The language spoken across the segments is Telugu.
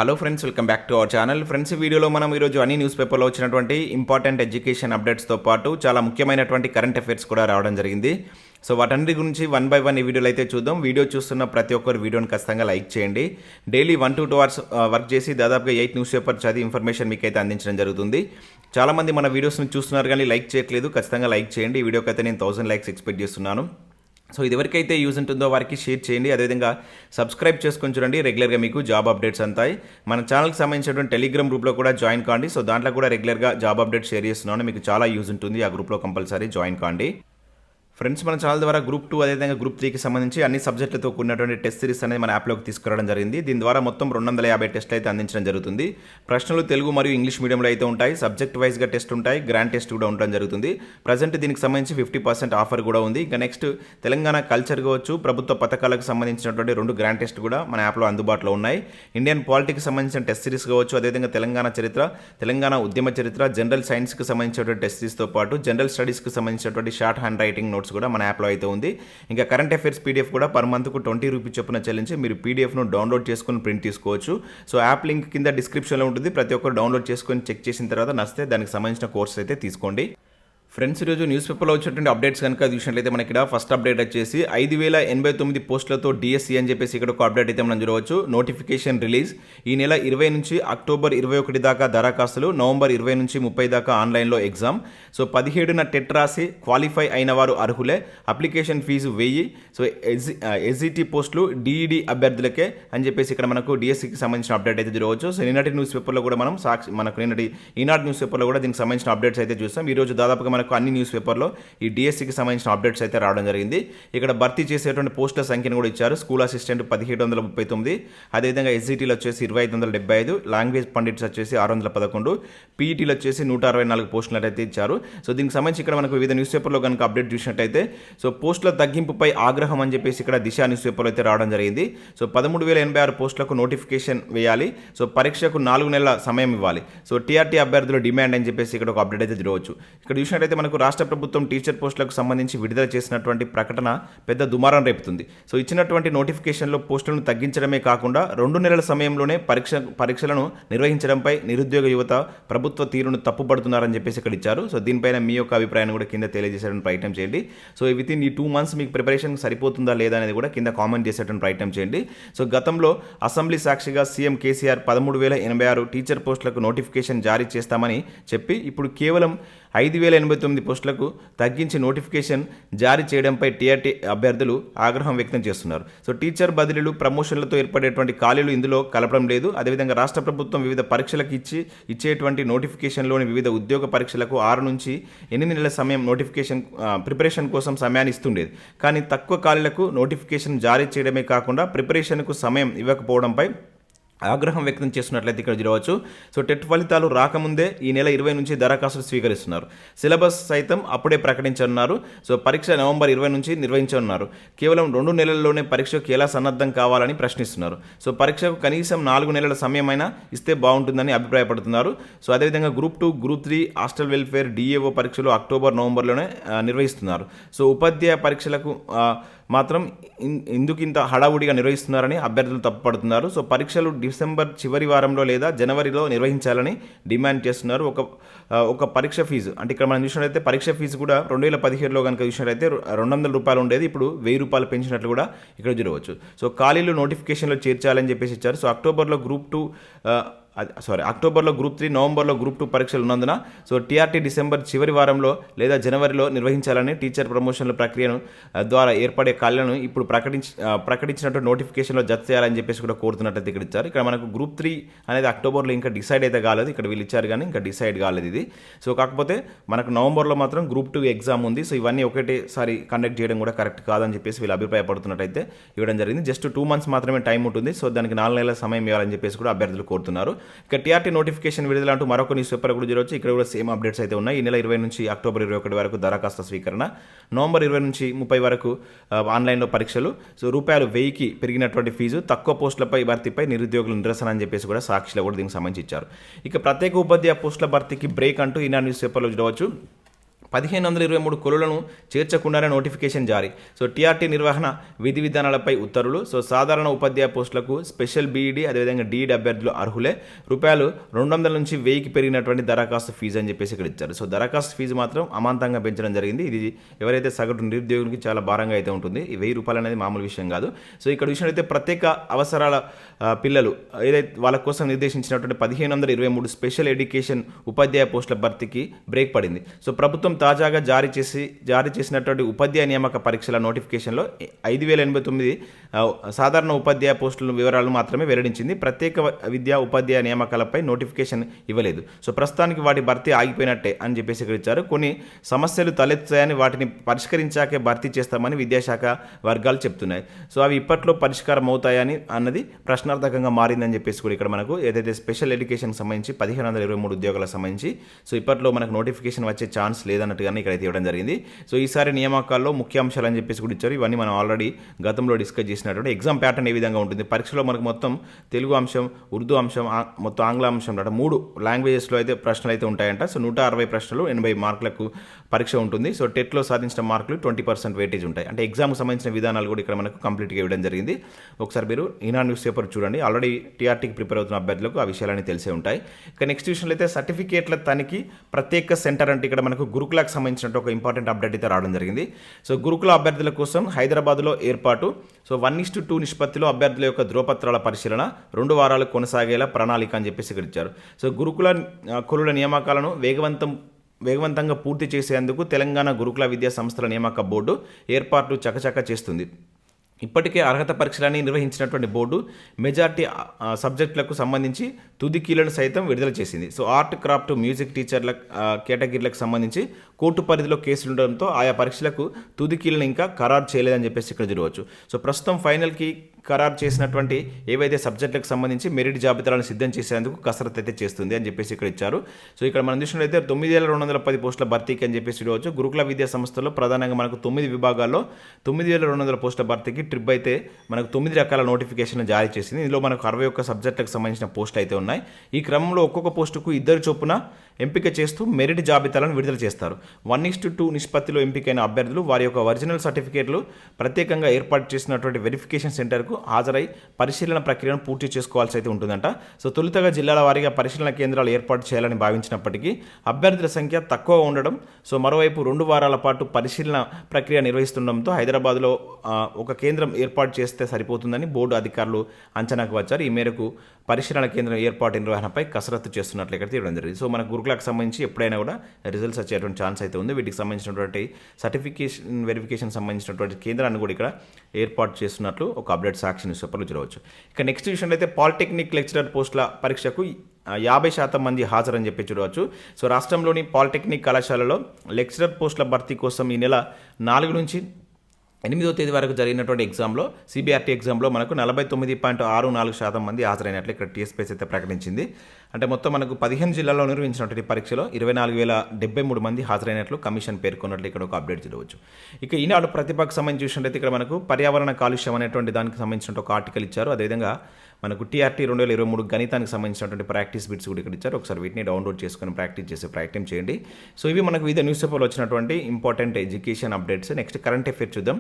Hello friends, welcome back to our channel. Friends, ఈ వీడియోలో మనం ఈరోజు అన్ని న్యూస్ పేపర్లో వచ్చినటువంటి ఇంపార్టెంట్ ఎడ్యుకేషన్ అప్డేట్స్తో పాటు చాలా ముఖ్యమైనటువంటి కరెంట్ అఫైర్స్ కూడా రావడం జరిగింది. సో వాటన్నిటి గురించి వన్ బై వన్ ఈ వీడియోలో అయితే చూద్దాం. వీడియో చూస్తున్న ప్రతి ఒక్కరు వీడియోని ఖచ్చితంగా లైక్ చేయండి. డైలీ 1 to 2 అవర్స్ వర్క్ చేసి దాదాపుగా 8 న్యూస్ పేపర్ చదివి ఇన్ఫర్మేషన్ మీకు అయితే అందించడం జరుగుతుంది. చాలామంది మన వీడియోస్ని చూస్తున్నారు కానీ లైక్ చేయట్లేదు. ఖచ్చితంగా లైక్ చేయండి. ఈ వీడియోకి అయితే నేను 1000 లైక్స్ ఎక్స్పెక్ట్ చేస్తున్నాను. సో ఇది ఎవరికైతే యూజ్ ఉంటుందో వారికి షేర్ చేయండి. అదేవిధంగా సబ్స్క్రైబ్ చేసుకొని చూడండి. రెగ్యులర్గా మీకు జాబ్ అప్డేట్స్ అంతాయి. మన ఛానల్కి సంబంధించినటువంటి టెలిగ్రామ్ గ్రూప్లో కూడా జాయిన్ కాండి. సో దాంట్లో కూడా రెగ్యులర్గా జాబ్ అప్డేట్స్ షేర్ చేస్తున్నాను. మీకు చాలా యూజ్ ఉంటుంది. ఆ గ్రూప్లో కంపల్సరీ జాయిన్ కాండి. ఫ్రెండ్స్, మన ఛానల్ ద్వారా గ్రూప్ 2 అదేవిధంగా గ్రూప్ 3కి సంబంధించి అన్ని సబ్జెక్టులతో కూడినటువంటి టెస్ట్ సిరీస్ అనేది మన యాప్లోకి తీసుకురావడం జరిగింది. దీని ద్వారా మొత్తం 250 టెస్ట్లు అయితే అందించడం జరుగుతుంది. ప్రశ్నలు తెలుగు మరియు ఇంగ్లీష్ మీడియంలో అయితే ఉంటాయి. సబ్జెక్ట్ వైజ్గా టెస్ట్ ఉంటాయి. గ్రాండ్ టెస్ట్ కూడా ఉండడం జరుగుతుంది. ప్రజెంట్ దీనికి సంబంధించి 50% ఆఫర్ కూడా ఉంది. ఇంకా నెక్స్ట్ తెలంగాణ కల్చర్ కావచ్చు, ప్రభుత్వ పథకాలకు సంబంధించినటువంటి 2 గ్రాండ్ టెస్ట్ కూడా మన యాప్లో అందుబాటులో ఉన్నాయి. ఇండియన్ పాలిటిక్స్కి సంబంధించిన టెస్ట్ సిరీస్ కావచ్చు, అదేవిధంగా తెలంగాణ చరిత్ర, తెలంగాణ ఉద్యమ చరిత్ర, జనరల్ సైన్స్కి సంబంధించినటువంటి టెస్ట్ సిరీస్తో పాటు జనరల్ స్టడీస్కి సంబంధించినటువంటి షార్ట్ హ్యాండ్ రైటింగ్ నోట్స్ కూడా మన యాప్లో అయితే ఉంది. ఇంకా కరెంట్ అఫైర్స్ పీడిఎఫ్ కూడా పర్ మంత్కు 20 రూపీస్ చొప్పున చెల్లించి మీరు పీడిఎఫ్ను డౌన్లోడ్ చేసుకుని ప్రింట్ తీసుకోవచ్చు. సో యాప్ లింక్ కింద డిస్క్రిప్షన్లో ఉంటుంది. ప్రతి ఒక్కరు డౌన్లోడ్ చేసుకొని చెక్ చేసిన తర్వాత నచ్చితే దానికి సంబంధించిన కోర్స్ అయితే తీసుకోండి. ఫ్రెండ్స్, ఈరోజు న్యూస్ పేపర్లో వచ్చినటువంటి అప్డేట్స్ కనుక చూసినట్లయితే మనకి ఇక్కడ ఫస్ట్ అప్డేట్ వచ్చేసి 5089 పోస్టులతో డిఎస్సి అని చెప్పేసి ఇక్కడ ఒక అప్డేట్ అయితే మనం చూడవచ్చు. నోటిఫికేషన్ రిలీజ్ ఈ నెల 20 నుంచి అక్టోబర్ 21 దాకా దరఖాస్తులు, నవంబర్ 20 నుంచి 30 దాకా ఆన్లైన్లో ఎగ్జామ్. సో 17న టెట్ రాసి క్వాలిఫై అయిన వారు అర్హులే. Application fee 1000. సో ఎస్జిటి పోస్టులు డిఈడి అభ్యర్థులకే అని చెప్పేసి ఇక్కడ మనకు డిఎస్సికి సంబంధించిన అప్డేట్ అయితే చూడవచ్చు. సో నిన్నటి న్యూస్ పేపర్లో కూడా మనం మనకు నిన్నటి ఈనాడు న్యూస్ పేపర్లో కూడా దీనికి సంబంధించిన అప్డేట్స్ అయితే చూస్తాం. ఈరోజు దాదాపుగా మనకు అన్ని న్యూస్ పేపర్లో ఈ డిఎస్సికి సంబంధించిన అప్డేట్స్ అయితే రావడం జరిగింది. ఇక్కడ భర్తీ చేసేటువంటి పోస్టుల సంఖ్యను కూడా ఇచ్చారు. స్కూల్ అసిస్టెంట్ 1739, అదేవిధంగా ఎస్జిటీలు వచ్చేసి 2575, లాంగ్వేజ్ పండిట్స్ వచ్చేసి 611, పీఈటీలు వచ్చేసి 164 పోస్టులు అయితే ఇచ్చారు. సో దీనికి సంబంధించి ఇక్కడ మనకు వివిధ న్యూస్ పేపర్లో కనుక అప్డేట్ చూసినట్టయితే సో పోస్టుల తగ్గింపుపై ఆగ్రహం అని చెప్పేసి ఇక్కడ దిశ న్యూస్ పేపర్లో అయితే రావడం జరిగింది. సో 13,086 పోస్టులకు నోటిఫికేషన్ వేయాలి. సో పరీక్షకు 4 నెలల సమయం ఇవ్వాలి. సో టీఆర్టీ అభ్యర్థుల డిమాండ్ అని చెప్పేసి ఇక్కడ ఒక అప్డేట్ అయితే చూడవచ్చు. ఇక్కడ చూసినట్టయితే మనకు రాష్ట్ర ప్రభుత్వం టీచర్ పోస్టులకు సంబంధించి విడుదల చేసినటువంటి ప్రకటన పెద్ద దుమారం రేపుతుంది. సో ఇచ్చినటువంటి నోటిఫికేషన్లో పోస్టులను తగ్గించడమే కాకుండా 2 నెలల సమయంలోనే పరీక్షలను నిర్వహించడంపై నిరుద్యోగ యువత ప్రభుత్వ తీరును తప్పుపడుతున్నారని చెప్పేసి ఇక్కడ ఇచ్చారు. సో దీనిపైన మీ యొక్క అభిప్రాయాన్ని కూడా కింద తెలియజేసేటువంటి ప్రయత్నం చేయండి. సో విత్ ఇన్ ఈ 2 months మీకు ప్రిపరేషన్ సరిపోతుందా లేదా అనేది కూడా కింద కామెంట్ చేసేటువంటి ప్రయత్నం చేయండి. సో గతంలో అసెంబ్లీ సాక్షిగా సీఎం కేసీఆర్ 13,086 టీచర్ పోస్టులకు నోటిఫికేషన్ జారీ చేస్తామని చెప్పి ఇప్పుడు కేవలం 5,089 పోస్టులకు తగ్గించి నోటిఫికేషన్ జారీ చేయడంపై టీఆర్టీ అభ్యర్థులు ఆగ్రహం వ్యక్తం చేస్తున్నారు. సో టీచర్ బదిలీలు, ప్రమోషన్లతో ఏర్పడేటువంటి ఖాళీలు ఇందులో కలపడం లేదు. అదేవిధంగా రాష్ట్ర ప్రభుత్వం వివిధ పరీక్షలకు ఇచ్చేటువంటి నోటిఫికేషన్లోని వివిధ ఉద్యోగ పరీక్షలకు 6 నుంచి 8 నెలల సమయం నోటిఫికేషన్ ప్రిపరేషన్ కోసం సమయాన్ని ఇస్తుండేది. కానీ తక్కువ ఖాళీలకు నోటిఫికేషన్ జారీ చేయడమే కాకుండా ప్రిపరేషన్కు సమయం ఇవ్వకపోవడంపై ఆగ్రహం వ్యక్తం చేస్తున్నట్లయితే ఇక్కడ చూడవచ్చు. సో టెట్ ఫలితాలు రాకముందే ఈ నెల 20 నుంచి దరఖాస్తులు స్వీకరిస్తున్నారు. సిలబస్ సైతం అప్పుడే ప్రకటించనున్నారు. సో పరీక్ష నవంబర్ 20 నుంచి నిర్వహించనున్నారు. కేవలం 2 నెలల్లోనే పరీక్షకు ఎలా సన్నద్ధం కావాలని ప్రశ్నిస్తున్నారు. సో పరీక్షకు కనీసం 4 నెలల సమయమైనా ఇస్తే బాగుంటుందని అభిప్రాయపడుతున్నారు. సో అదేవిధంగా group 2, group 3, hostel welfare, DAO పరీక్షలు అక్టోబర్, నవంబర్లోనే నిర్వహిస్తున్నారు. సో ఉపాధ్యాయ పరీక్షలకు మాత్రం ఎందుకు ఇంత హడావుడిగా నిర్వహిస్తున్నారని అభ్యర్థులు తప్పుపడుతున్నారు. సో పరీక్షలు డిసెంబర్ చివరి వారంలో లేదా జనవరిలో నిర్వహించాలని డిమాండ్ చేస్తున్నారు. ఒక పరీక్ష ఫీజు అంటే ఇక్కడ మనం చూసినట్లయితే పరీక్ష ఫీజు కూడా 2017లో కనుక చూసినట్లయితే 200 రూపాయలు ఉండేది. ఇప్పుడు 1000 రూపాయలు పెంచినట్లు కూడా ఇక్కడ చూడవచ్చు. సో ఖాళీలు నోటిఫికేషన్లో చేర్చాలని చెప్పేసి ఇచ్చారు. సో అక్టోబర్లో గ్రూప్ 3, నవంబర్లో గ్రూప్ 2 పరీక్షలు ఉన్నందున సో టీఆర్టీ డిసెంబర్ చివరి వారంలో లేదా జనవరిలో నిర్వహించాలని టీచర్ ప్రమోషన్ల ప్రక్రియను ద్వారా ఏర్పడే ఖాళీలను ఇప్పుడు ప్రకటించినట్టు నోటిఫికేషన్లో జత చేయాలని చెప్పేసి కూడా కోరుతున్నట్టు ఇక్కడ ఇచ్చారు. ఇక్కడ మనకు గ్రూప్ 3 అనేది అక్టోబర్లో ఇంకా డిసైడ్ అయితే కాలేదు. ఇక్కడ వీళ్ళు ఇచ్చారు కానీ ఇంకా డిసైడ్ కాలేదు ఇది. సో కాకపోతే మనకు నవంబర్లో మాత్రం గ్రూప్ 2 ఎగ్జామ్ ఉంది. సో ఇవన్నీ ఒకటేసారి కండక్ట్ చేయడం కూడా కరెక్ట్ కాదని చెప్పేసి వీళ్ళు అభిప్రాయపడుతున్నట్టయితే ఇవ్వడం జరిగింది. జస్ట్ 2 months మాత్రమే టైం ఉంటుంది. సో దానికి 4 నెలల సమయం ఇవ్వాలని చెప్పేసి కూడా అభ్యర్థులు కోరుతున్నారు. ఇక టీఆర్టీ నోటిఫికేషన్ విడుదల అంటూ మరొక న్యూస్ పేపర్ కూడా చూడవచ్చు. ఇక్కడ కూడా సేమ్ అప్డేట్స్ అయితే ఉన్నాయి. ఈ నెల 20 నుంచి అక్టోబర్ 21 వరకు దరఖాస్తు స్వీకరణ, నవంబర్ 20 నుంచి 30 వరకు ఆన్లైన్లో పరీక్షలు. సో ₹1000కి పెరిగినటువంటి ఫీజు, తక్కువ పోస్టులపై భర్తీపై నిరుద్యోగుల నిరసన అని చెప్పేసి కూడా సాక్షిలో కూడా దీనికి సంబంధించి ఇచ్చారు. ఇక ప్రత్యేక ఉపాధ్యాయ పోస్టుల భర్తీకి బ్రేక్ అంటూ ఈనాడు న్యూస్ పేపర్లో చూడవచ్చు. 1523 కొలులను చేర్చకుండానే నోటిఫికేషన్ జారీ. సో టీఆర్టీ నిర్వహణ విధి విధానాలపై ఉత్తర్వులు. సో సాధారణ ఉపాధ్యాయ పోస్టులకు స్పెషల్ బీఈడీ అదేవిధంగా డీఈడీ అభ్యర్థులు అర్హులే. రూపాయలు 200 నుంచి 1000కి పెరిగినటువంటి దరఖాస్తు ఫీజు అని చెప్పేసి ఇక్కడ ఇచ్చారు. సో దరఖాస్తు ఫీజు మాత్రం అమాంతంగా పెంచడం జరిగింది. ఇది ఎవరైతే సగటు నిరుద్యోగునికి చాలా భారంగా అయితే ఉంటుంది. ఈ 1000 రూపాయలు అనేది మామూలు విషయం కాదు. సో ఇక్కడ విషయం అయితే ప్రత్యేక అవసరాల పిల్లలు ఏదైతే వాళ్ళ కోసం నిర్దేశించినటువంటి 1523 స్పెషల్ ఎడ్యుకేషన్ ఉపాధ్యాయ పోస్టుల భర్తీకి బ్రేక్ పడింది. సో ప్రభుత్వం తాజాగా జారీ చేసినటువంటి ఉపాధ్యాయ నియామక పరీక్షల నోటిఫికేషన్లో 5089 సాధారణ ఉపాధ్యాయ పోస్టుల వివరాలు మాత్రమే వెల్లడించింది. ప్రత్యేక విద్యా ఉపాధ్యాయ నియామకాలపై నోటిఫికేషన్ ఇవ్వలేదు. సో ప్రస్తుతానికి వాటి భర్తీ ఆగిపోయినట్టే అని చెప్పేసి ఇక్కడ ఇచ్చారు. కొన్ని సమస్యలు తలెత్తాయని వాటిని పరిష్కరించాకే భర్తీ చేస్తామని విద్యాశాఖ వర్గాలు చెప్తున్నాయి. సో అవి ఇప్పట్లో పరిష్కారం అవుతాయని అన్నది ప్రశ్నార్థకంగా మారిందని చెప్పేసి కూడా ఇక్కడ మనకు ఏదైతే స్పెషల్ ఎడ్యుకేషన్కి సంబంధించి 1523 ఉద్యోగాలకు సంబంధించి సో ఇప్పట్లో మనకు నోటిఫికేషన్ వచ్చే ఛాన్స్ లేదన్నట్టుగానే ఇక్కడ ఇవ్వడం జరిగింది. సో ఈసారి నియామకాల్లో ముఖ్యాంశాలు అని చెప్పేసి కూడా ఇచ్చారు. ఇవన్నీ మనం ఆల్రెడీ గతంలో డిస్కస్ చేసినటువంటి ఎగ్జామ్ ప్యాటర్న్ ఏ విధంగా ఉంటుంది. పరీక్షలో మనకు మొత్తం తెలుగు అంశం, ఉర్దూ అంశం, మొత్తం ఆంగ్ల అంశం 3 లాంగ్వేజెస్లో అయితే ప్రశ్నలు అయితే ఉంటాయంట. సో 160 ప్రశ్నలు 80 మార్కులకు పరీక్ష ఉంటుంది. సో టెట్లో సాధించిన మార్కులు 20% వెయిటేజ్ ఉంటాయి. అంటే ఎగ్జామ్కి సంబంధించిన విధానాలు కూడా ఇక్కడ మనకు కంప్లీట్గా ఇవ్వడం జరిగింది. ఒకసారి మీరు ఈనాడు న్యూస్ పేపర్ చూడండి. ఆల్రెడీ టీఆర్టీకి ప్రిపేర్ అవుతున్న అభ్యర్థులకు ఆ విషయాలన్నీ తెలిసే ఉంటాయి. ఇక నెక్స్ట్ విషయంలో అయితే సర్టిఫికేట్ల తనిఖీ ప్రత్యేక సెంటర్ అంటే ఇక్కడ మనకు గురుకులకు సంబంధించిన ఒక ఇంపార్టెంట్ అప్డేట్ అయితే రావడం జరిగింది. సో గురుకుల అభ్యర్థుల కోసం హైదరాబాద్లో ఏర్పాటు. సో 1:2 నిష్పత్తిలో అభ్యర్థుల యొక్క ధ్రువపత్రాల పరిశీలన 2 వారాలు కొనసాగేలా ప్రణాళిక అని చెప్పేసి ఇక్కడ ఇచ్చారు. సో గురుకుల కులుల నియామకాలను వేగవంతంగా పూర్తి చేసేందుకు తెలంగాణ గురుకుల విద్యా సంస్థల నియామక బోర్డు ఏర్పాట్లు చకచక చేస్తుంది. ఇప్పటికే అర్హత పరీక్షలని నిర్వహించినటువంటి బోర్డు మెజార్టీ సబ్జెక్టులకు సంబంధించి తుది కీలను సైతం విడుదల చేసింది. సో ఆర్ట్, క్రాఫ్ట్, మ్యూజిక్ టీచర్ల కేటగిరీలకు సంబంధించి కోర్టు పరిధిలో కేసులు ఉండడంతో ఆయా పరీక్షలకు తుది కీలను ఇంకా ఖరారు చేయలేదని చెప్పేసి ఇక్కడ చూడవచ్చు. సో ప్రస్తుతం ఫైనల్కి ఖరారు చేసినటువంటి ఏవైతే సబ్జెక్టులకు సంబంధించి మెరిట్ జాబితాలను సిద్ధం చేసేందుకు కసరత్తు అయితే చేస్తుంది అని చెప్పేసి ఇక్కడ ఇచ్చారు. సో ఇక్కడ మనం చూసినట్లయితే 9210 పోస్టుల భర్తీకి అని చెప్పేసి చూడవచ్చు. గురుకుల విద్యా సంస్థల్లో ప్రధానంగా మనకు 9 విభాగాల్లో 9200 పోస్టుల భర్తీకి ట్రిప్ అయితే మనకు 9 రకాల నోటిఫికేషన్ జారీ చేసింది. ఇందులో మనకు 61 సబ్జెక్టులకు సంబంధించిన పోస్టులు అయితే ఉన్నాయి. ఈ క్రమంలో ఒక్కొక్క పోస్టుకు 2 చొప్పున ఎంపిక చేస్తూ మెరిట్ జాబితాలను విడుదల చేస్తారు. 1:2 నిష్పత్తిలో ఎంపికైన అభ్యర్థులు వారి యొక్క ఒరిజినల్ సర్టిఫికేట్లు ప్రత్యేకంగా ఏర్పాటు చేసినటువంటి వెరిఫికేషన్ సెంటర్కు హాజరై పరిశీలన ప్రక్రియను పూర్తి చేసుకోవాల్సి అయితే ఉంటుందంట. సో తొలుతగా జిల్లాల వారీగా పరిశీలన కేంద్రాలు ఏర్పాటు చేయాలని భావించినప్పటికీ అభ్యర్థుల సంఖ్య తక్కువ ఉండడం, సో మరోవైపు 2 వారాల పాటు పరిశీలన ప్రక్రియ నిర్వహిస్తుండడంతో హైదరాబాద్లో ఒక కేంద్రం ఏర్పాటు చేస్తే సరిపోతుందని బోర్డు అధికారులు అంచనాకు వచ్చారు. ఈ మేరకు పరిశీలన కేంద్రం ఏర్పాటు నిర్వహణపై కసరత్తు చేస్తున్నట్లు ఇక్కడ తీయడం జరిగింది. సో మన గురుకులకు సంబంధించి ఎప్పుడైనా కూడా రిజల్ట్స్ వచ్చేటువంటి ఛాన్స్ అయితే ఉంది. వీటికి సంబంధించినటువంటి సర్టిఫికేషన్ వెరిఫికేషన్ సంబంధించినటువంటి కేంద్రాన్ని కూడా ఇక్కడ ఏర్పాటు చేస్తున్నట్లు ఒక అప్డేట్ సాక్షి న్యూస్ పేపర్లో చూడవచ్చు. ఇక నెక్స్ట్ విషయం అయితే పాలిటెక్నిక్ లెక్చరర్ పోస్టుల పరీక్షకు 50% మంది హాజరని చెప్పి చూడవచ్చు. సో రాష్ట్రంలోని పాలిటెక్నిక్ కళాశాలలో లెక్చరర్ పోస్టుల భర్తీ కోసం ఈ నెల 4 నుంచి 8వ తేదీ వరకు జరిగినటువంటి ఎగ్జామ్లో సిబిఆర్టీ ఎగ్జామ్లో మనకు 49.64% మంది హాజరైనట్లు ఇక్కడ TSPSC అయితే ప్రకటించింది. అంటే మొత్తం మనకు 15 జిల్లాల్లో నిర్వహించినటువంటి పరీక్షలో 24,073 మంది హాజరైనట్లు కమిషన్ పేర్కొన్నట్లు ఇక్కడ ఒక అప్డేట్ చూడవచ్చు. ఇక ఈనాడు ప్రతిభకు సంబంధించి చూసినట్లయితే ఇక్కడ మనకు పర్యావరణ కాలుష్యం అనేటువంటి దానికి సంబంధించిన ఒక ఆర్టికల్ ఇచ్చారు. అదేవిధంగా మనకు TRT 2023 గణితానికి సంబంధించినటువంటి ప్రాక్టీస్ బిట్స్ కూడా ఇక్కడ ఇచ్చారు. ఒకసారి వీటిని డౌన్లోడ్ చేసుకొని ప్రాక్టీస్ చేసే ప్రయత్నం చేయండి. సో ఇవి మనకు వివిధ న్యూస్ పేపర్లో వచ్చినటువంటి important education updates. Next current affairs చూద్దాం.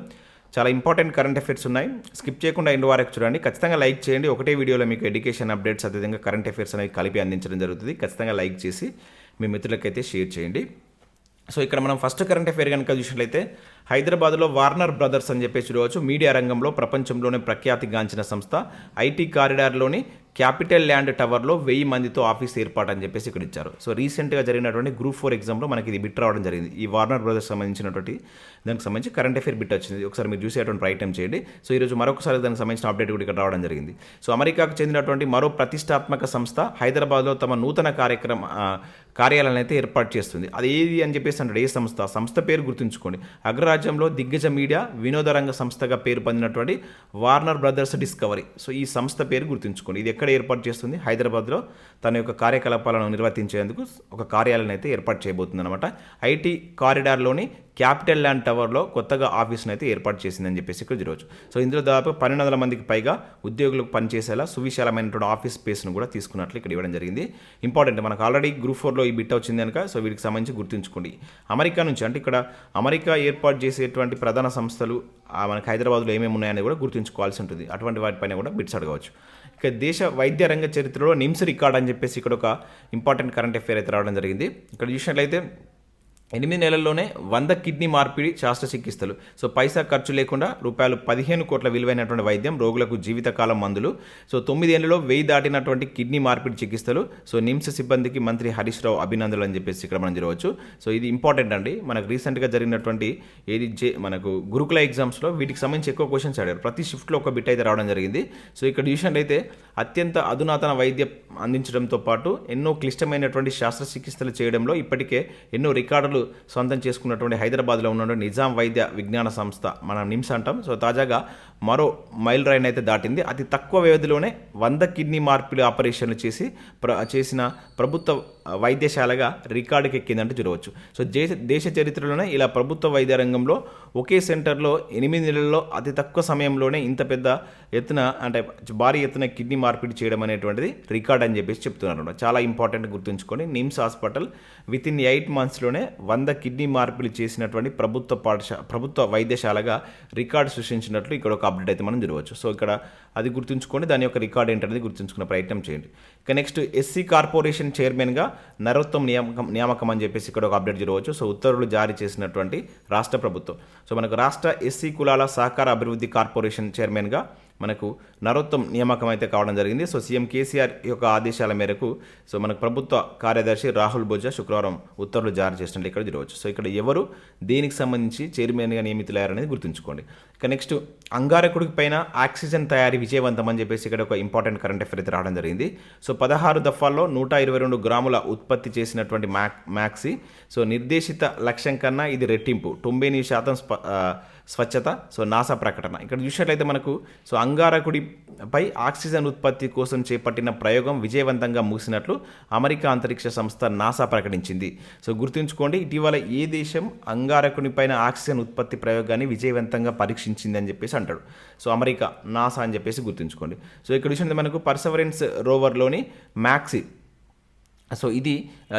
చాలా ఇంపార్టెంట్ కరెంట్ అఫైర్స్ ఉన్నాయి. స్కిప్ చేయకుండా ఎండ్ వరకు చూడండి. ఖచ్చితంగా లైక్ చేయండి. ఒకటే వీడియోలో మీకు ఎడ్యుకేషన్ అప్డేట్స్ అదేవిధంగా కరెంట్ అఫైర్స్ అనేవి కలిపి అందించడం జరుగుతుంది. ఖచ్చితంగా లైక్ చేసి మీ మిత్రులకైతే షేర్ చేయండి. సో ఇక్కడ మనం ఫస్ట్ కరెంట్ అఫైర్ కనుక చూసినట్లయితే హైదరాబాద్లో వార్నర్ బ్రదర్స్ అని చెప్పేసి చూడవచ్చు. మీడియా రంగంలో ప్రపంచంలోనే ప్రఖ్యాతిగాంచిన సంస్థ ఐటీ కారిడార్లోని క్యాపిటల్ ల్యాండ్ టవర్లో 1000 మందితో ఆఫీస్ ఏర్పాటు అని చెప్పేసి ఇక్కడ ఇచ్చారు. సో రీసెంట్గా జరిగినటువంటి గ్రూప్ 4 ఎగ్జామ్లో మనకి ఇది బిట్ రావడం జరిగింది. ఈ వార్నర్ బ్రదర్స్ సంబంధించినటువంటి దానికి సంబంధించి కరెంట్ అఫైర్ బిట్ వచ్చింది. ఒకసారి మీరు చూసేటువంటి ప్రయత్నం చేయండి. సో ఈరోజు మరొకసారి దానికి సంబంధించిన అప్డేట్ కూడా ఇక్కడ రావడం జరిగింది. సో అమెరికాకు చెందినటువంటి మరో ప్రతిష్టాత్మక సంస్థ హైదరాబాద్లో తమ నూతన కార్యాలయాన్ని అయితే ఏర్పాటు చేస్తుంది. అది ఏది అని చెప్పేసి అంటే ఏ సంస్థ పేరు గుర్తుంచుకోండి. అగ్రరాజ్య సామ్రాజ్యంలో దిగ్గజ మీడియా వినోద రంగ సంస్థగా పేరు పొందినటువంటి వార్నర్ బ్రదర్స్ డిస్కవరీ. సో ఈ సంస్థ పేరు గుర్తుంచుకోండి. ఇది ఎక్కడ ఏర్పాటు చేస్తుంది? హైదరాబాద్లో తన యొక్క కార్యకలాపాలను నిర్వర్తించేందుకు ఒక కార్యాలయం అయితే ఏర్పాటు చేయబోతుంది అనమాట. ఐటీ కారిడార్లోని క్యాపిటల్ ల్యాండ్ టవర్లో కొత్తగా ఆఫీస్ను అయితే ఏర్పాటు చేసిందని చెప్పేసి ఇక్కడ చూడవచ్చు. సో ఇందులో దాదాపు 1200 మందికి పైగా ఉద్యోగులకు పనిచేసేలా సువిశాలమైనటువంటి ఆఫీస్ స్పేస్ను కూడా తీసుకున్నట్లు ఇక్కడ ఇవ్వడం జరిగింది. ఇంపార్టెంట్, మనకు ఆల్రెడీ గ్రూప్ 4లో ఈ బిట్ వచ్చింది కనుక సో వీటికి సంబంధించి గుర్తుంచుకోండి. అమెరికా నుంచి, అంటే ఇక్కడ అమెరికా ఏర్పాటు చేసేటువంటి ప్రధాన సంస్థలు మనకు హైదరాబాద్లో ఏమేమి ఉన్నాయని కూడా గుర్తుంచుకోవాల్సి ఉంటుంది. అటువంటి వాటిపైన కూడా బిట్స్ అడగవచ్చు. ఇక దేశ వైద్య రంగ చరిత్రలో నిమ్స్ రికార్డ్ అని చెప్పేసి ఇక్కడ ఒక ఇంపార్టెంట్ కరెంట్ అఫేర్ అయితే రావడం జరిగింది. ఇక్కడ చూసినట్లయితే 8 నెలల్లోనే 100 కిడ్నీ మార్పిడి శస్త్రచికిత్సలు. సో పైసా ఖర్చు లేకుండా రూపాయలు 15 కోట్ల విలువైనటువంటి వైద్యం, రోగులకు జీవితకాలం మందులు. సో 9 ఏళ్లలో 1000 దాటినటువంటి కిడ్నీ మార్పిడి చికిత్సలు. సో నిమ్స్ సిబ్బందికి మంత్రి హరీష్ రావు అభినందనలు అని చెప్పేసి ఇక్కడ మనం చూడవచ్చు. సో ఇది ఇంపార్టెంట్ అండి. మనకు రీసెంట్గా జరిగినటువంటి మనకు గురుకుల ఎగ్జామ్స్లో వీటికి సంబంధించి ఎక్కువ క్వశ్చన్స్ అడిగారు. ప్రతి షిఫ్ట్లో ఒక బిట్ అయితే రావడం జరిగింది. సో ఇక్కడ చూసినట్లయితే అత్యంత అధునాతన వైద్యం అందించడంతో పాటు ఎన్నో క్లిష్టమైనటువంటి శస్త్రచికిత్సలు చేయడంలో ఇప్పటికే ఎన్నో రికార్డులు సొంతం చేసుకున్నటువంటి హైదరాబాద్లో ఉన్నటువంటి నిజాం వైద్య విజ్ఞాన సంస్థ, మనం నిమ్స్ అంటాం. సో తాజాగా మరో మైల్ రైన్ అయితే దాటింది. అతి తక్కువ వ్యవధిలోనే 100 కిడ్నీ మార్పిడి ఆపరేషన్లు చేసిన ప్రభుత్వ వైద్యశాలగా రికార్డుకి ఎక్కిందంటే చూడవచ్చు. సో దేశ చరిత్రలోనే ఇలా ప్రభుత్వ వైద్య రంగంలో ఒకే సెంటర్లో 8 నెలల్లో అతి తక్కువ సమయంలోనే ఇంత పెద్ద ఎత్తున, అంటే భారీ ఎత్తున కిడ్నీ మార్పిడి చేయడం అనేటువంటిది రికార్డ్ అని చెప్పేసి చెప్తున్నారు. చాలా ఇంపార్టెంట్ గుర్తుంచుకొని, నిమ్స్ హాస్పిటల్ వితిన్ 8 మంత్స్లోనే 100 కిడ్నీ మార్పిడి చేసినటువంటి ప్రభుత్వ వైద్యశాలగా రికార్డు సృష్టించినట్లు ఇక్కడ ఒక అప్డేట్ అయితే మనం చూడవచ్చు. సో ఇక్కడ అది గుర్తుంచుకొని దాని యొక్క రికార్డ్ ఏంటనేది గుర్తుంచుకునే ప్రయత్నం చేయండి. ఇక నెక్స్ట్ ఎస్సీ కార్పొరేషన్ చైర్మన్గా నరోత్తమ్ నియామకం అని చెప్పేసి ఇక్కడ ఒక అప్డేట్ చూడవచ్చు. సో ఉత్తర్వులు జారీ చేసినటువంటి రాష్ట్ర ప్రభుత్వం. సో మనకు రాష్ట్ర ఎస్సీ కులాల సహకార అభివృద్ధి కార్పొరేషన్ చైర్మన్గా మనకు నరోత్తమ్ నియామకం అయితే కావడం జరిగింది. సో సీఎం కేసీఆర్ యొక్క ఆదేశాల మేరకు సో మనకు ప్రభుత్వ కార్యదర్శి రాహుల్ బొజ్జా శుక్రవారం ఉత్తర్వులు జారీ చేసినట్లు ఇక్కడ చూడవచ్చు. సో ఇక్కడ ఎవరు దేనికి సంబంధించి చైర్మన్గా నియమితులయ్యారనేది గుర్తుంచుకోండి. ఇక నెక్స్ట్ అంగారకుడి పైన ఆక్సిజన్ తయారీ విజయవంతం అని చెప్పేసి ఇక్కడ ఒక ఇంపార్టెంట్ కరెంట్ అఫేర్ అయితే రావడం జరిగింది. సో 16 దఫాల్లో 122 గ్రాముల ఉత్పత్తి చేసినటువంటి మ్యాక్సీ. సో నిర్దేశిత లక్ష్యం కన్నా ఇది రెట్టింపు, 98% స్వచ్ఛత. సో నాసా ప్రకటన. ఇక్కడ చూసినట్లయితే మనకు సో అంగారకుడిపై ఆక్సిజన్ ఉత్పత్తి కోసం చేపట్టిన ప్రయోగం విజయవంతంగా ముగిసినట్లు అమెరికా అంతరిక్ష సంస్థ నాసా ప్రకటించింది. సో గుర్తుంచుకోండి, ఇటీవల ఏ దేశం అంగారకుడిపైన ఆక్సిజన్ ఉత్పత్తి ప్రయోగాన్ని విజయవంతంగా పరీక్షించింది అని చెప్పేసి అంటాడు. సో అమెరికా, నాసా అని చెప్పేసి గుర్తుంచుకోండి. సో ఇక్కడ చూసినట్లయితే మనకు పర్సవరెన్స్ రోవర్లోని మ్యాక్సీ. సో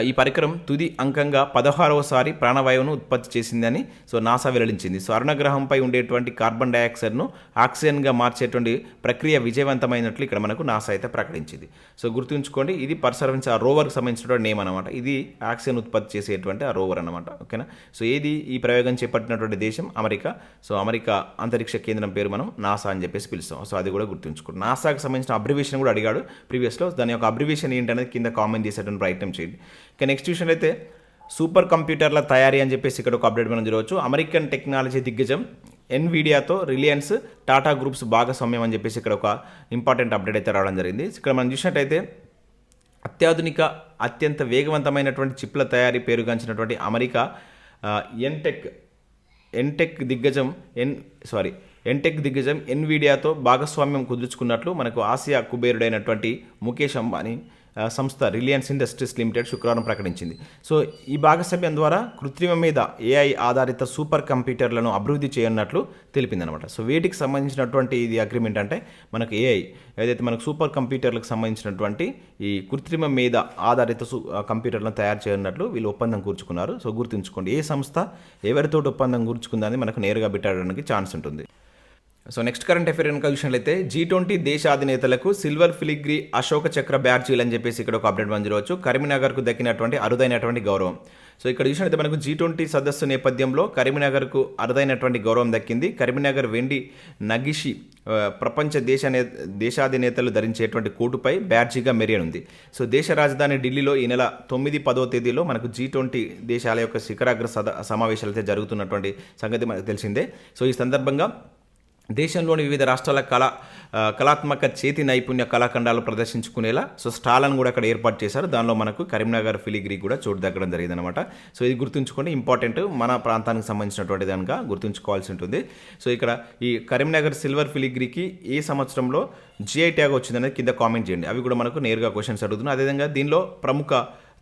ఈ పరికరం తుది అంకంగా 16వసారి ప్రాణవాయువును ఉత్పత్తి చేసిందని సో నాసా వెల్లడించింది. సో అరుణగ్రహంపై ఉండేటువంటి కార్బన్ డైఆక్సైడ్ను ఆక్సిజన్గా మార్చేటువంటి ప్రక్రియ విజయవంతమైనట్లు ఇక్కడ మనకు నాసా అయితే ప్రకటించింది. సో గుర్తుంచుకోండి, ఇది పర్సర్వెన్స్ ఆ రోవర్కి సంబంధించినటువంటి నేమ్ అనమాట. ఇది ఆక్సిజన్ ఉత్పత్తి చేసేటువంటి ఆ రోవర్ అనమాట. ఓకేనా. సో ఈ ప్రయోగం చేపట్టినటువంటి దేశం అమెరికా. సో అమెరికా అంతరిక్ష కేంద్రం పేరు మనం నాసా అని చెప్పేసి పిలుస్తాం. సో అది కూడా గుర్తుంచుకోండి. నాసాకి సంబంధించిన అబ్రివేషన్ కూడా అడిగాడు ప్రీవియస్లో. దాని యొక్క అబ్రివేషన్ ఏంటనేది కింద కామెంట్ చేసేటువంటి ప్రయత్నం చేయండి. ఇక నెక్స్ట్ విషయం అయితే సూపర్ కంప్యూటర్ల తయారీ అని చెప్పేసి ఇక్కడ ఒక అప్డేట్ మనం చూడవచ్చు. అమెరికన్ టెక్నాలజీ దిగ్గజం ఎన్విడియాతో రిలయన్స్, టాటా గ్రూప్స్ భాగస్వామ్యం అని చెప్పేసి ఇక్కడ ఒక ఇంపార్టెంట్ అప్డేట్ అయితే రావడం జరిగింది. ఇక్కడ మనం చూసినట్టయితే అత్యాధునిక అత్యంత వేగవంతమైనటువంటి చిప్ల తయారీ పేరుగాంచినటువంటి అమెరికా ఎన్టెక్ దిగ్గజం ఎన్విడియాతో భాగస్వామ్యం కుదుర్చుకున్నట్లు మనకు ఆసియా కుబేరుడైనటువంటి ముఖేష్ అంబానీ సంస్థ రిలయన్స్ ఇండస్ట్రీస్ లిమిటెడ్ శుక్రవారం ప్రకటించింది. సో ఈ భాగస్వామ్యం ద్వారా కృత్రిమ మీద AI ఆధారిత సూపర్ కంప్యూటర్లను అభివృద్ధి చేయనున్నట్లు తెలిపిందనమాట. సో వీటికి సంబంధించినటువంటి ఇది అగ్రిమెంట్ అంటే మనకు AI ఏదైతే మనకు సూపర్ కంప్యూటర్లకు సంబంధించినటువంటి ఈ కృత్రిమ మీద ఆధారిత కంప్యూటర్లను తయారు చేయనున్నట్లు వీళ్ళు ఒప్పందం కూర్చుకున్నారు. సో గుర్తుంచుకోండి, ఏ సంస్థ ఎవరితో ఒప్పందం కూర్చుకుందని మనకు నేరుగా పెట్టడానికి ఛాన్స్ ఉంటుంది. సో నెక్స్ట్ కరెంట్ అఫేర్ కనుక చూసినట్లయితే G20 దేశ అధినేతలకు సిల్వర్ ఫిలిగ్రీ అశోక చక్ర బ్యాడ్జీలు అని చెప్పేసి ఇక్కడ ఒక అప్డేట్ మనం చూడవచ్చు. కరీంనగర్కు దక్కినటువంటి అరుదైనటువంటి గౌరవం. సో ఇక్కడ చూసినట్లయితే మనకు G20 సదస్సు నేపథ్యంలో కరీంనగర్కు అరుదైనటువంటి గౌరవం దక్కింది. కరీంనగర్ వెండి నగిషి ప్రపంచ దేశాధినేతలు ధరించేటువంటి కోటుపై బ్యాడ్జీగా మెరియనుంది. సో దేశ రాజధాని ఢిల్లీలో ఈ నెల 9, 10వ తేదీలో మనకు G20 దేశాల యొక్క శిఖరాగ్ర సమావేశాలు అయితే జరుగుతున్నటువంటి సంగతి మనకు తెలిసిందే. సో ఈ సందర్భంగా దేశంలోని వివిధ రాష్ట్రాల కళాత్మక చేతి నైపుణ్య కళాఖండాలు ప్రదర్శించుకునేలా సో స్టాలను కూడా అక్కడ ఏర్పాటు చేశారు. దానిలో మనకు కరీంనగర్ ఫిలిగ్రీ కూడా చోటు దక్కడం జరిగిందనమాట. సో ఇది గుర్తుంచుకోండి, ఇంపార్టెంట్, మన ప్రాంతానికి సంబంధించినటువంటి దానిగా గుర్తుంచుకోవాల్సి ఉంటుంది. సో ఇక్కడ ఈ కరీంనగర్ సిల్వర్ ఫిలిగ్రీకి ఏ సంవత్సరంలో జిఐ ట్యాగ్ వచ్చిందనేది కింద కామెంట్ చేయండి. అవి కూడా మనకు నేరుగా క్వశ్చన్స్ అడుగుతున్నాయి. అదేవిధంగా దీనిలో ప్రముఖ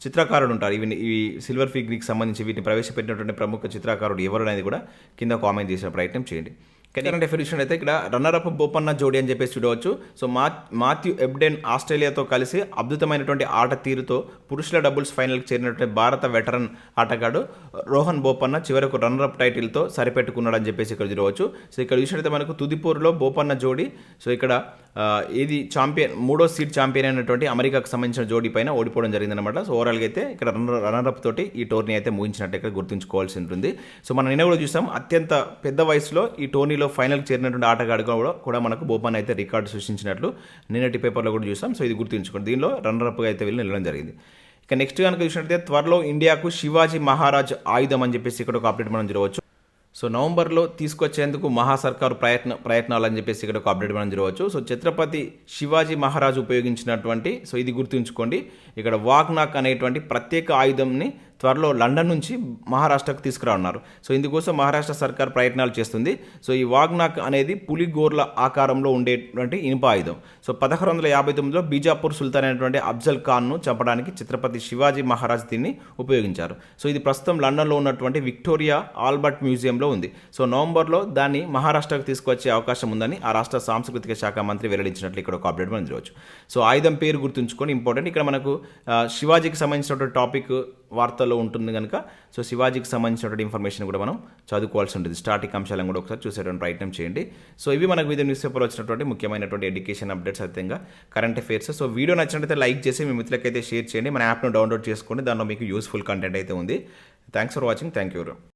చిత్రకారుడు ఉంటారు. ఈ సిల్వర్ ఫిలిగ్రీకి సంబంధించి వీటిని ప్రవేశపెట్టినటువంటి ప్రముఖ చిత్రకారుడు ఎవరు అనేది కూడా కింద కామెంట్ చేసే ప్రయత్నం చేయండి. కరెంట్ డెఫినేషన్ అయితే ఇక్కడ రన్నరప్ బోపన్న జోడీ అని చెప్పేసి చూడవచ్చు. సో మాథ్యూ ఎబ్డెన్ ఆస్ట్రేలియాతో కలిసి అద్భుతమైనటువంటి ఆట తీరుతో పురుషుల డబుల్స్ ఫైనల్కి చేరినటువంటి భారత వెటరన్ ఆటగాడు రోహన్ బోపన్న చివరకు రన్నరప్ టైటిల్తో సరిపెట్టుకున్నాడని చెప్పేసి ఇక్కడ చూడవచ్చు. సో ఇక్కడ చూసినట్లయితే మనకు తుదిపూర్లో బోపన్న జోడీ సో ఇక్కడ ఇది ఛాంపియన్ 3వ సీడ్ ఛాంపియన్ అయినటువంటి అమెరికాకు సంబంధించిన జోడీ పైన ఓడిపోవడం జరిగిందనమాట. సో ఓవరాల్గా అయితే ఇక్కడ రన్నరప్ తోటి ఈ టోర్నీ అయితే ముగించినట్టు ఇక్కడ గుర్తుంచుకోవాల్సి ఉంటుంది. సో మనం నిన్న కూడా చూసాం, అత్యంత పెద్ద వయసులో ఈ టోర్నీలో ఫైనల్కి చేరినటువంటి ఆటగాడు కూడా మనకు బోపన్న అయితే రికార్డు సృష్టించినట్లు నిన్నటి పేపర్లో కూడా చూసాం. సో ఇది గుర్తుంచుకోండి, దీనిలో రన్నరప్గా అయితే వెళ్ళి నిలవడం జరిగింది. ఇక నెక్స్ట్ కనుక చూసినట్లయితే త్వరలో ఇండియాకు శివాజీ మహారాజ్ ఆయుధం అని చెప్పేసి ఇక్కడ ఒక అప్డేట్ మనం చూడవచ్చు. సో నవంబర్లో తీసుకొచ్చేందుకు మహాసర్కారు ప్రయత్నాలు అని చెప్పేసి ఇక్కడ ఒక అప్డేట్ మనం చూడవచ్చు. సో ఛత్రపతి శివాజీ మహారాజు ఉపయోగించినటువంటి సో ఇది గుర్తుంచుకోండి, ఇక్కడ వాగ్నాక్ అనేటువంటి ప్రత్యేక ఆయుధంని త్వరలో లండన్ నుంచి మహారాష్ట్రకు తీసుకురానున్నారు. సో ఇందుకోసం మహారాష్ట్ర సర్కార్ ప్రయత్నాలు చేస్తుంది. సో ఈ వాగ్నాక్ అనేది పులిగోర్ల ఆకారంలో ఉండేటువంటి ఇనుప ఆయుధం. సో 1659లో బీజాపూర్ సుల్తాన్ అయినటువంటి అఫ్జల్ ఖాన్ను చంపడానికి ఛత్రపతి శివాజీ మహారాజ్ దీన్ని ఉపయోగించారు. సో ఇది ప్రస్తుతం లండన్లో ఉన్నటువంటి విక్టోరియా ఆల్బర్ట్ మ్యూజియంలో ఉంది. సో నవంబర్లో దాన్ని మహారాష్ట్రకు తీసుకొచ్చే అవకాశం ఉందని ఆ రాష్ట్ర సాంస్కృతిక శాఖ మంత్రి వెల్లడించినట్లు ఇక్కడ ఒక అప్డేట్ మనం చూడవచ్చు. సో ఆయుధం పేరు గుర్తుంచుకొని ఇంపార్టెంట్. ఇక్కడ మనకు శివాజీకి సంబంధించినటువంటి టాపిక్ వార్తల్లో ఉంటుంది కనుక సో శివాజీకి సంబంధించినటువంటి ఇన్ఫర్మేషన్ కూడా మనం చదువుకోవాల్సి ఉంటుంది. స్టార్టింగ్ అంశాలను కూడా ఒకసారి చూసేటువంటి ప్రయత్నం చేయండి. సో ఇవి మనకు వివిధ న్యూస్ పేపర్లో వచ్చినటువంటి ముఖ్యమైనటువంటి ఎడ్యుకేషన్ అప్డేట్స్, అదేవిధంగా కరెంట్ అఫైర్స్. సో వీడియో నచ్చినట్లయితే లైక్ చేసి మీ మిత్రులకైతే షేర్ చేయండి. మన యాప్ను డౌన్లోడ్ చేసుకోండి, దానిలో మీకు యూస్ఫుల్ కంటెంట్ అయితే ఉంది. Thanks for watching. Thank you.